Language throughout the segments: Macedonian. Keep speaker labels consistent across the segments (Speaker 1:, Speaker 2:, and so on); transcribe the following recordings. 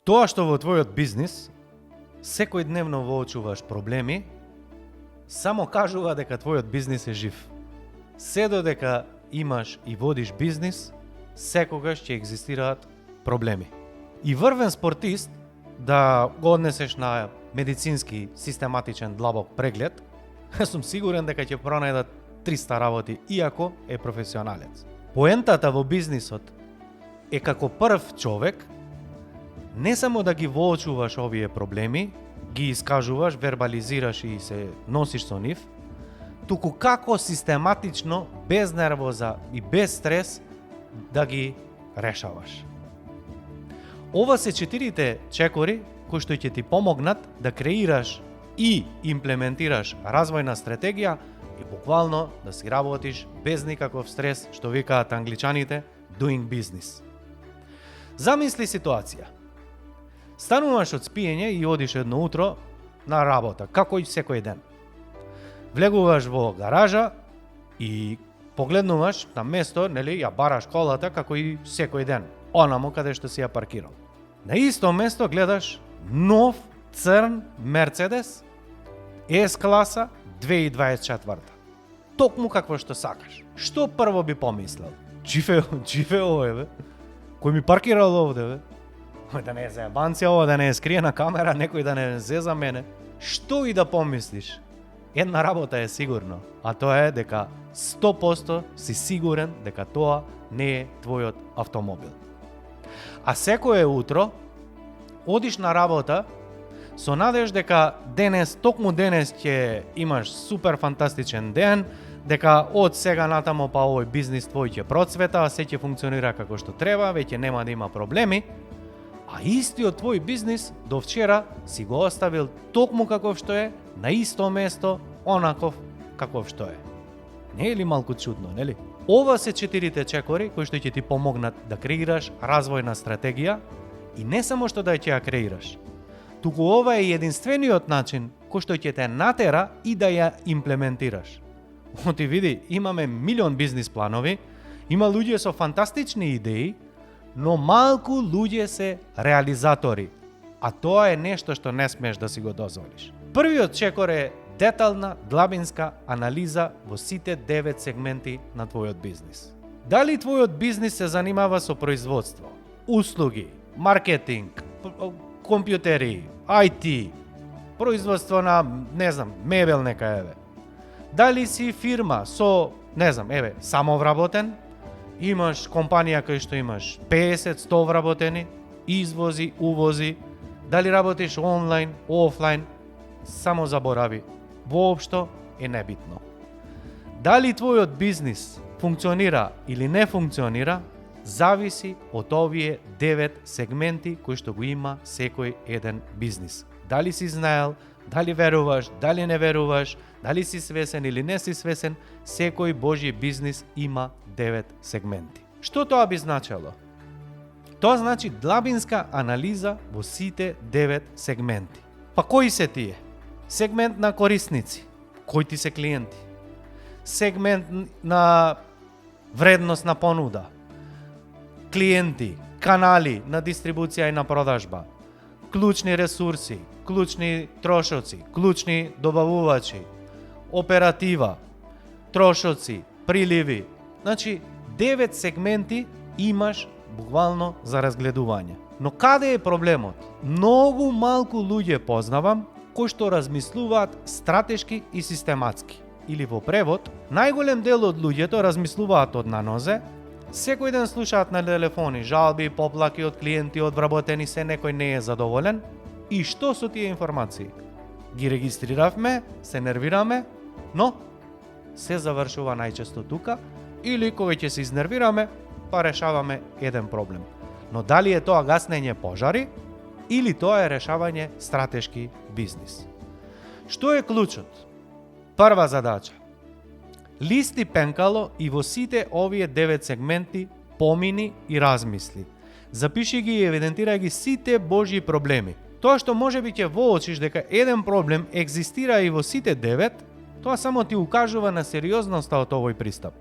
Speaker 1: Тоа што во твојот бизнис секојдневно воочуваш проблеми, само кажува дека твојот бизнис е жив. Се додека имаш и водиш бизнис, секогаш ќе екзистираат проблеми. И врвен спортист да го однесеш на медицински систематичен длабок преглед, сум сигурен дека ќе пронајдат 300 работи, иако е професионалец. Поентата во бизнисот е како прв човек не само да ги воочуваш овие проблеми, ги искажуваш, вербализираш и се носиш со нив, туку како систематично, без нервоза и без стрес да ги решаваш. Ова се 4 чекори кои што ќе ти помогнат да креираш и имплементираш развојна стратегија и буквално да си работиш без никаков стрес, што викаат англичаните, doing business. Замисли ситуација. Стануваш од спиење и одиш едно утро на работа, како и секој ден. Влегуваш во гаража и погледнуваш на место, нели, ја бараш колата како и секој ден, онамо каде што си ја паркирал. На исто место гледаш нов црн Мерцедес S-класа 2024. Токму какво што сакаш. Што прво би помислел? Чифе овој, бе. Кој ми паркирал овде, бе? Да не е заебанција ова, да не е скриена камера, некој да не зеза мене. Што и да помислиш? Една работа е сигурно, а тоа е дека 100% си сигурен дека тоа не е твојот автомобил. А секое утро одиш на работа со надеж дека токму денес ќе имаш супер фантастичен ден, дека од сега натамо па овој бизнис твој ќе процвета, а се ќе функционира како што треба, веќе нема да има проблеми, а истиот твој бизнис до вчера си го оставил токму каков што е, на исто место, онаков каков што е. Не е ли малку чудно, нели? Ова се 4 чекори кои што ќе ти помогнат да креираш развојна стратегија и не само што да ќе ја креираш, туку ова е единствениот начин кој што ќе те натера и да ја имплементираш. Оти види, имаме милион бизнис планови, има луѓе со фантастични идеи, но малку луѓе се реализатори, а тоа е нешто што не смеш да си го дозволиш. Првиот чекор е детална, длабинска анализа во сите 9 сегменти на твојот бизнис. Дали твојот бизнис се занимава со производство, услуги, маркетинг, компјутери, IT, производство на, мебел нека еве. Дали си фирма со, самовработен, имаш компанија кај што имаш 50-100 вработени, извози, увози, дали работиш онлайн, офлайн, само заборави. Воопшто е небитно. Дали твојот бизнис функционира или не функционира, зависи од овие 9 сегменти кои што го има секој еден бизнис. Дали си знаел, дали веруваш, дали не веруваш, дали си свесен или не си свесен, секој Божји бизнис има 9 сегменти. Што тоа би значело? Тоа значи длабинска анализа во сите 9 сегменти. Па кои се тие? Сегмент на корисници, кои ти се клиенти. Сегмент на вредност на понуда. Клиенти, канали на дистрибуција и на продажба. Клучни ресурси, клучни трошоци, клучни добавувачи, оператива, трошоци, приливи. Значи, 9 сегменти имаш буквално за разгледување. Но каде е проблемот? Многу малку луѓе познавам кои што размислуваат стратешки и систематски. Или во превод, најголем дел од луѓето размислуваат од на нозе, секој ден слушаат на телефони жалби, поплаки од клиенти, од вработени, се некој не е задоволен. И што со тие информации? Ги регистриравме, се нервираме, но се завршува најчесто тука, или кога ќе се изнервираме, па решаваме еден проблем. Но дали е тоа гаснење пожари, или тоа е решавање стратешки бизнис? Што е клучот? Прва задача. Листи пенкало и во сите овие 9 сегменти помини и размисли. Запиши ги и евидентирај ги сите Божји проблеми. Тоа што можеби ќе воочиш дека еден проблем екзистира и во сите 9, тоа само ти укажува на сериозноста од овој пристап.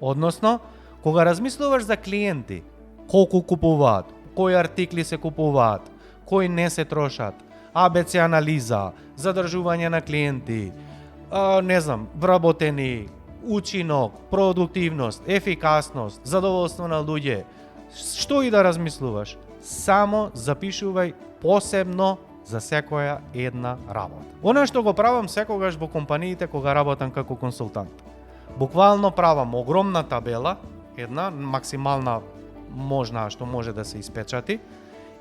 Speaker 1: Односно, кога размислуваш за клиенти, колку купуваат, кои артикли се купуваат, кои не се трошат. ABC анализа, задржување на клиенти, не знам, вработени, учинок, продуктивност, ефикасност, задоволство на луѓе. Што и да размислуваш, само запишувај посебно за секоја една работа. Она што го правам секогаш во компаниите кога работам како консултант. Буквално правам огромна табела, една максимална можна што може да се испечати,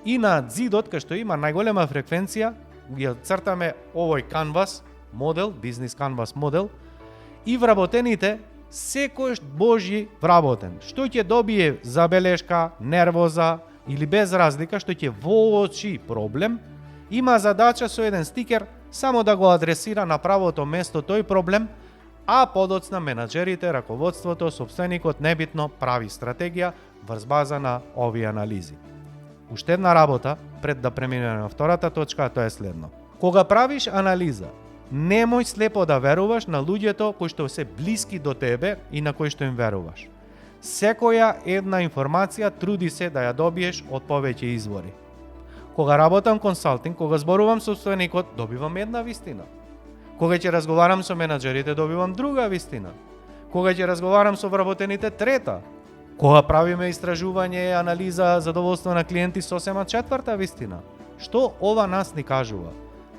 Speaker 1: и на зидот кај што има најголема фреквенција ја цртаме овој канвас модел, бизнес канвас модел, и вработените секој Божји вработен, што ќе добие забелешка, нервоза или без разлика, што ќе воочи проблем, има задача со еден стикер само да го адресира на правото место тој проблем, а подоцна менаџерите, раководството, сопственикот, небитно, прави стратегија врз база на овие анализи. Уште една работа, пред да преминеме на втората точка, а тоа е следно. Кога правиш анализа, немој слепо да веруваш на луѓето кои што се блиски до тебе и на кои што им веруваш. Секоја една информација труди се да ја добиеш од повеќе извори. Кога работам консалтинг, кога зборувам со сопственикот, добивам една вистина. Кога ќе разговарам со менаџерите, добивам друга вистина. Кога ќе разговарам со вработените, трета. Кога правиме истражување и анализа задоволство на клиенти, сосема четврта вистина. Што ова нас ни кажува?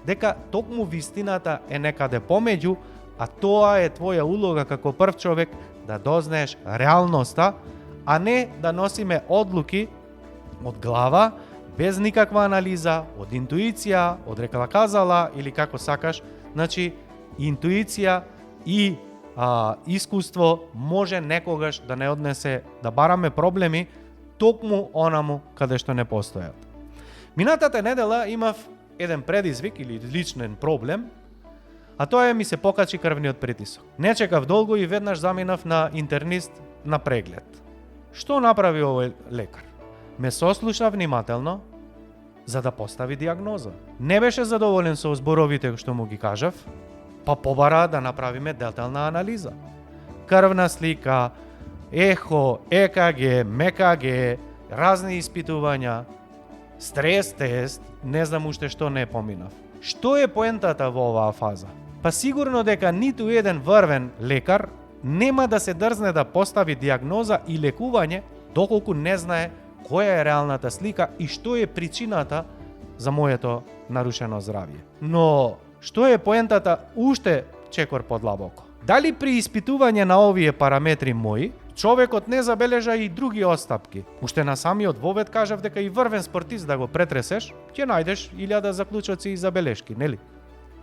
Speaker 1: Дека токму вистината е некаде помеѓу, а тоа е твоја улога како прв човек да дознаеш реалноста, а не да носиме одлуки од глава, без никаква анализа, од интуиција, од рекла казала или како сакаш. Значи, интуиција и искуство може некогаш да не однесе да бараме проблеми токму онаму каде што не постојат. Минатата недела имав еден предизвик или личен проблем, а тоа е ми се покачи крвниот притисок. Не чекав долго и веднаш заминав на интернист на преглед. Што направи овој лекар? Ме сослуша внимателно за да постави диагноза. Не беше задоволен со зборовите што му ги кажав, па побара да направиме детална анализа. Крвна слика, ехо, ЕКГ, МКГ, разни испитувања, стрес тест, не знам уште што не поминав. Што е поентата во оваа фаза? Па сигурно дека ниту еден врвен лекар нема да се дрзне да постави диагноза и лекување доколку не знае која е реалната слика и што е причината за моето нарушено здравје. Но што е поентата уште чекор подлабоко? Дали при испитување на овие параметри мои, човекот не забележа и други остапки? Уште на самиот вовед кажав дека и врвен спортист да го претресеш, ќе најдеш 1000 заклучоци и забелешки, нели?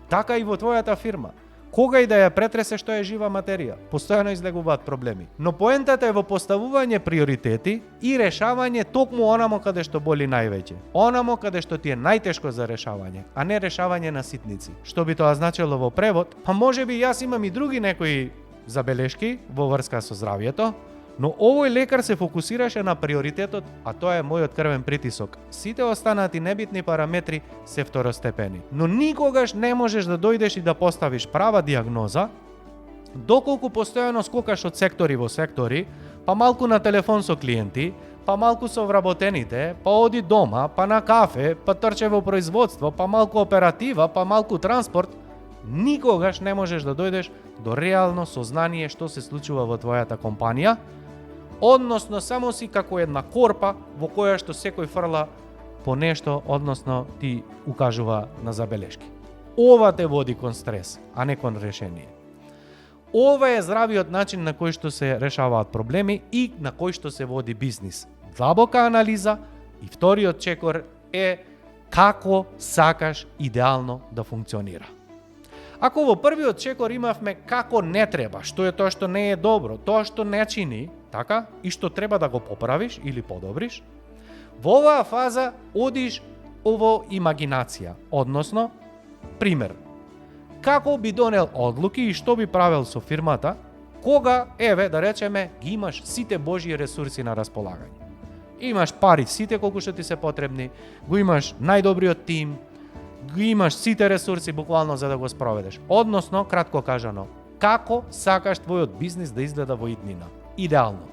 Speaker 1: Така и во твојата фирма. Кога и да ја претресеш, тоа е жива материја. Постојано излегуваат проблеми. Но поентата е во поставување приоритети и решавање токму онамо каде што боли највеќе. Онамо каде што ти е најтешко за решавање, а не решавање на ситници. Што би тоа значило во превод? Па можеби јас имам и други некои забелешки во врска со здравјето, но овој лекар се фокусираше на приоритетот, а тоа е мојот крвен притисок. Сите останати небитни параметри се второстепени. Но никогаш не можеш да дојдеш и да поставиш права диагноза, доколку постојано скокаш од сектори во сектори, па малку на телефон со клиенти, па малку со вработените, па оди дома, па на кафе, па трче во производство, па малку оператива, па малку транспорт, никогаш не можеш да дојдеш до реално сознание што се случува во твојата компанија, односно само си како една корпа во која што секој фрла по нешто, односно ти укажува на забелешки. Ова те води кон стрес, а не кон решение. Ова е здравиот начин на кој што се решаваат проблеми и на кој што се води бизнис. Длабока анализа и вториот чекор е како сакаш идеално да функционира. Ако во првиот чекор имавме како не треба, што е тоа што не е добро, тоа што не чини, така, и што треба да го поправиш или подобриш, во оваа фаза одиш во имагинација, односно, пример, како би донел одлуки и што би правел со фирмата, кога, еве, да речеме, ги имаш сите Божји ресурси на располагање. Имаш пари сите колку што ти се потребни, го имаш најдобриот тим, ги имаш сите ресурси буквално за да го спроведеш. Односно, кратко кажано, како сакаш твојот бизнис да изгледа во иднина. Идеално.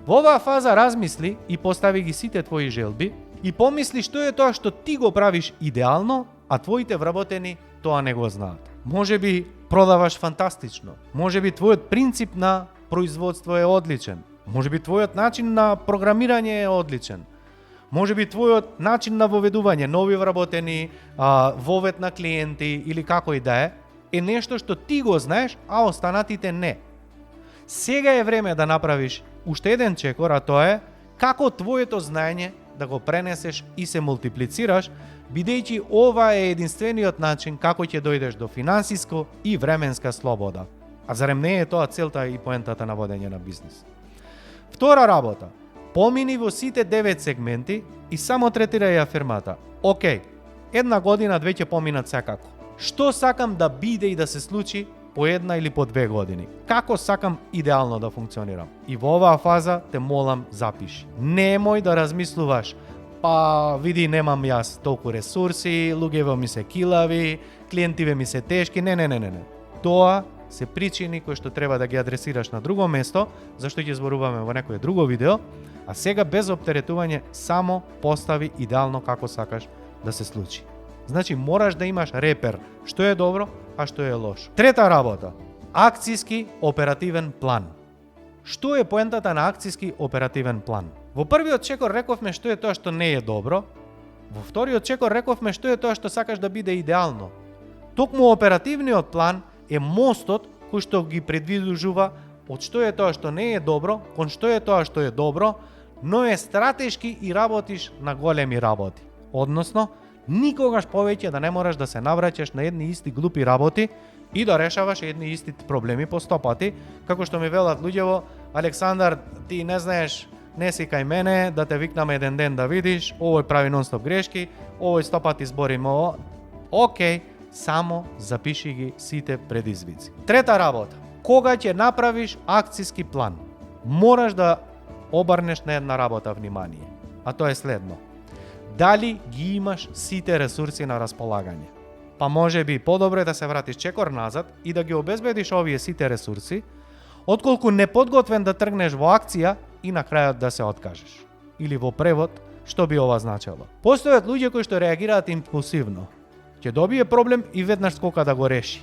Speaker 1: Во оваа фаза размисли и постави ги сите твои желби И помисли што е тоа што ти го правиш идеално, а твоите вработени тоа не го знаат. Може би продаваш фантастично, може би твојот принцип на производство е одличен, може би твојот начин на програмирање е одличен, може би твојот начин на воведување нови вработени, вовед на клиенти или како и да е нешто што ти го знаеш, а останатите не. Сега е време да направиш уште еден чекор, а тоа е како твоето знаење да го пренесеш и се мултиплицираш, бидејќи ова е единствениот начин како ќе дојдеш до финансиско и временска слобода. А зарем не е тоа целта и поентата на водење на бизнис? Втора работа. Помини во сите 9 сегменти и само третирај афирмата. Океј, една година, две ќе поминат секако. Што сакам да биде и да се случи по една или по 2 години? Како сакам идеално да функционирам? И во оваа фаза те молам запиши. Немој да размислуваш, па види немам јас толку ресурси, луѓево ми се килави, клиентиве ми се тешки, не. Тоа се причини кои што треба да ги адресираш на друго место, зашто ќе зборуваме во некое друго видео, а сега без оптеретување само постави идеално како сакаш да се случи. Значи мораш да имаш репер што е добро, а што е лошо. Трета работа. Акцијски оперативен план. Што е поентата на акцијски оперативен план? Во првиот чекор рековме што е тоа што не е добро, во вториот чекор рековме што е тоа што сакаш да биде идеално. Токму оперативниот план е мостот кој што ги предвидужува од што е тоа што не е добро, кон што е тоа што е добро, но е стратешки и работиш на големи работи. Односно, никогаш повеќе да не мораш да се навраќаш на едни исти глупи работи и да решаваш едни исти проблеми по 100 пати, како што ми велат луѓево: Александар, ти не знаеш, не си кај мене, да те викнам еден ден да видиш, овој прави нон-стоп грешки, овој 100 пати збориме ово. Океј, само запиши ги сите предизвици. Трета работа. Кога ќе направиш акцијски план, мораш да обрнеш на една работа внимание, а тоа е следно. Дали ги имаш сите ресурси на располагање? Па може би подобре да се вратиш чекор назад и да ги обезбедиш овие сите ресурси, отколку неподготвен да тргнеш во акција и на крајот да се откажеш. Или во превод, што би ова значело? Постојат луѓе кои што реагираат импулсивно. Ќе добие проблем и веднаш скока да го реши.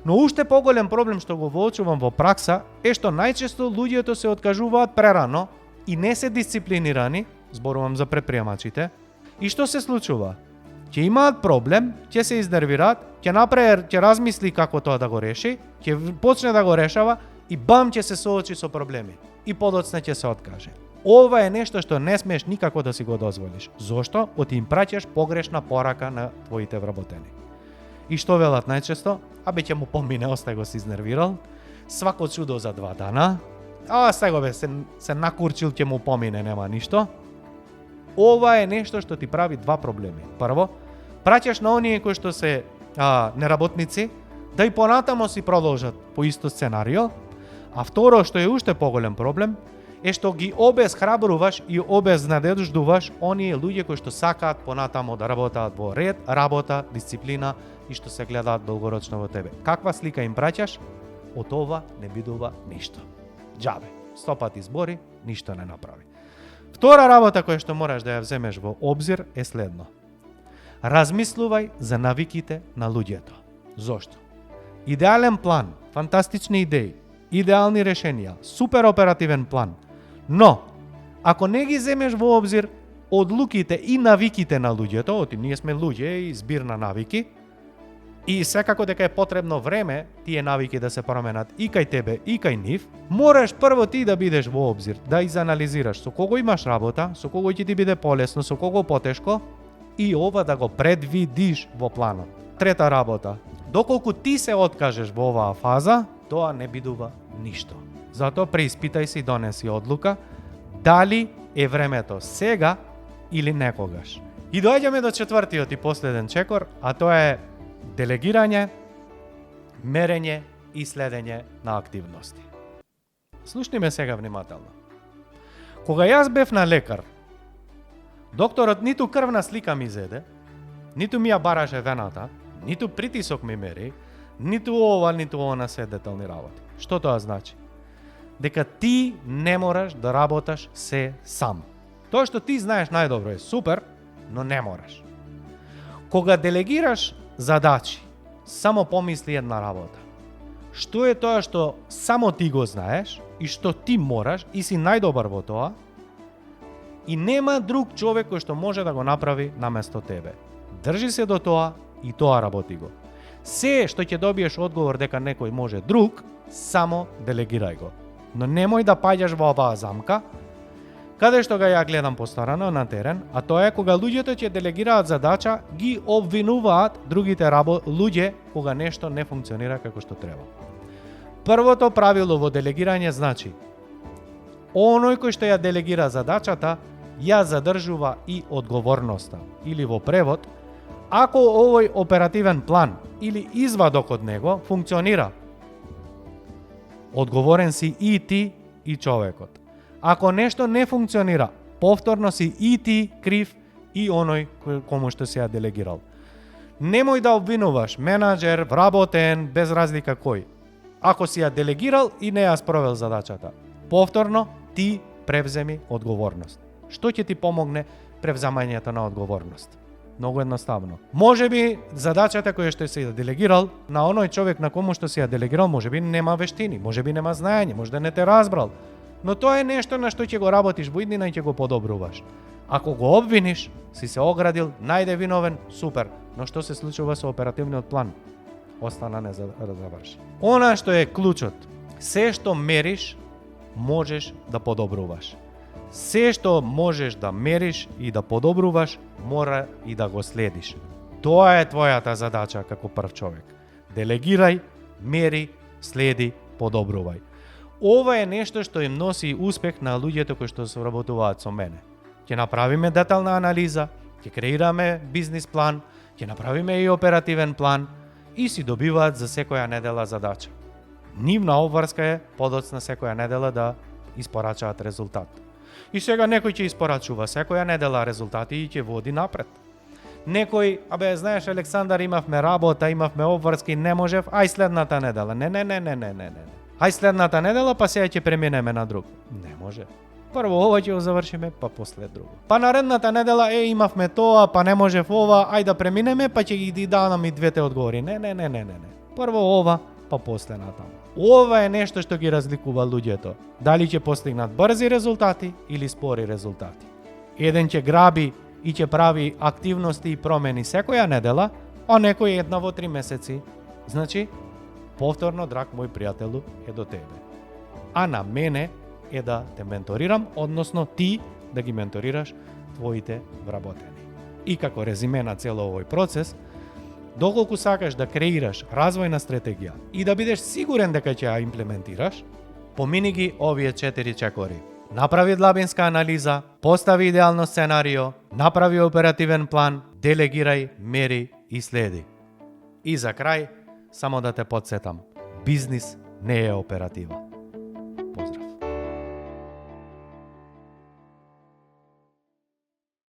Speaker 1: Но уште поголем проблем што го воочувам во пракса е што најчесто луѓето се откажуваат прерано и не се дисциплинирани, зборувам за предприемачите, и што се случува? Ќе имаат проблем, ќе се изнервираат, ќе размисли како тоа да го реши, ќе почне да го решава и бам ќе се соочи со проблеми и подоцна ќе се откаже. Ова е нешто што не смееш никако да си го дозволиш. Зошто? Оти им праќаш погрешна порака на твоите вработени. И што велат најчесто? Абе ќе му помине, остај го се изнервирал, свако чудо за 2 дана, сега бе се накурчил, ќе му помине, нема ништо. Ова е нешто што ти прави два проблеми. Прво, праќаш на оние кои што се неработници да и понатамо си продолжат по исто сценарио, а второ, што е уште поголем проблем, е што ги обезхрабруваш и обезнадеждуваш оние луѓе кои што сакаат понатамо да работат во ред, работа, дисциплина и што се гледаат долгорочно во тебе. Каква слика им праќаш? Од ова не бидува ништо. Џабе, 100 пати збори, ништо не направи. Втора работа која што мораш да ја вземеш во обзир е следно. Размислувај за навиките на луѓето. Зошто? Идеален план, фантастични идеи, идеални решенија, супер оперативен план. Но, ако не ги земеш во обзир одлуките и навиките на луѓето, оти ние сме луѓе и збир на навики, и секако дека е потребно време тие навики да се променат и кај тебе и кај нив, мораш прво ти да бидеш во обзир, да изанализираш со кого имаш работа, со кого ќе ти биде полесно, со кого потешко, и ова да го предвидиш во планот. Трета работа. Доколку ти се откажеш во оваа фаза, тоа не бидува ништо. Затоа преиспитај се и донеси одлука дали е времето сега или некогаш. И доаѓаме до четвртиот и последен чекор, а тоа е делегирање, мерење и следење на активности. Слушни ме сега внимателно. Кога јас бев на лекар, докторот ниту крвна слика ми зеде, ниту ми ја бараше вената, ниту притисок ми мери, ниту ова, ниту она се детални работи. Што тоа значи? Дека ти не мораш да работаш се сам. Тоа што ти знаеш најдобро е супер, но не мораш. Кога делегираш задачи, само помисли една работа. Што е тоа што само ти го знаеш и што ти мораш и си најдобар во тоа и нема друг човек кој што може да го направи наместо тебе. Држи се до тоа и тоа работи го. Се што ќе добиеш одговор дека некој може друг, само делегирај го. Но немој да паѓаш во оваа замка, каде што ја гледам постарано на терен, а тоа е кога луѓето ќе делегираат задача, ги обвинуваат другите луѓе кога нешто не функционира како што треба. Првото правило во делегирање значи, оној кој што ја делегира задачата, ја задржува и одговорноста. Или во превод, ако овој оперативен план или извадок од него функционира, одговорен си и ти и човекот. Ако нешто не функционира, повторно си и ти крив и оној кому што си ја делегирал. Немој да обвинуваш менаџер, вработен, без разлика кој. Ако си ја делегирал и не ја спровел задачата, повторно ти превземи одговорност. Што ќе ти помогне превземањето на одговорност? Многу едноставно. Можеби задачата која што си ја делегирал на оној човек на кому што си ја делегирал, можеби нема вештини, можеби нема знаење, можда не те разбрал. Но тоа е нешто на што ќе го работиш во иднина и ќе го подобруваш. Ако го обвиниш, си се оградил, најде виновен, супер. Но што се случува со оперативниот план? Остана не заврши. Она што е клучот, се што мериш, можеш да подобруваш. Се што можеш да мериш и да подобруваш, мора и да го следиш. Тоа е твојата задача како прв човек. Делегирај, мери, следи, подобрувај. Ова е нешто што им носи успех на луѓето кои што соработуваат со мене. Ќе направиме детална анализа, ќе креираме бизнис план, ќе направиме и оперативен план и си добиваат за секоја недела задача. Нивна обврска е подоцна секоја недела да испорачаат резултат. И сега некој ќе испорачува секоја недела резултати и ќе води напред. Некој, знаеш Александар, имавме работа, имавме обврски, не можев, ај следната недела. Не. Ај следната недела, па сега ќе преминеме на друг. Не може. Прво ова ќе го завршиме, па после друго. Па наредната недела, имавме тоа, па не можев ова, ај да преминеме, па ќе ги дадам и двете одговори. Не. Прво ова, па после натаму. Ова е нешто што ги разликува луѓето. Дали ќе постигнат брзи резултати или спори резултати. Еден ќе граби и ќе прави активности и промени секоја недела, а некој една во 3 месеци. Значи, повторно, драг мој пријателу, е до тебе. А на мене е да те менторирам, односно ти да ги менторираш твоите вработени. И како резиме на цело овој процес, доколку сакаш да креираш развојна стратегија и да бидеш сигурен дека ќе ја имплементираш, помини ги овие 4 чекори. Направи длабинска анализа, постави идеално сценарио, направи оперативен план, делегирај, мери и следи. И за крај, само да те подсетам, бизнис не е оператива.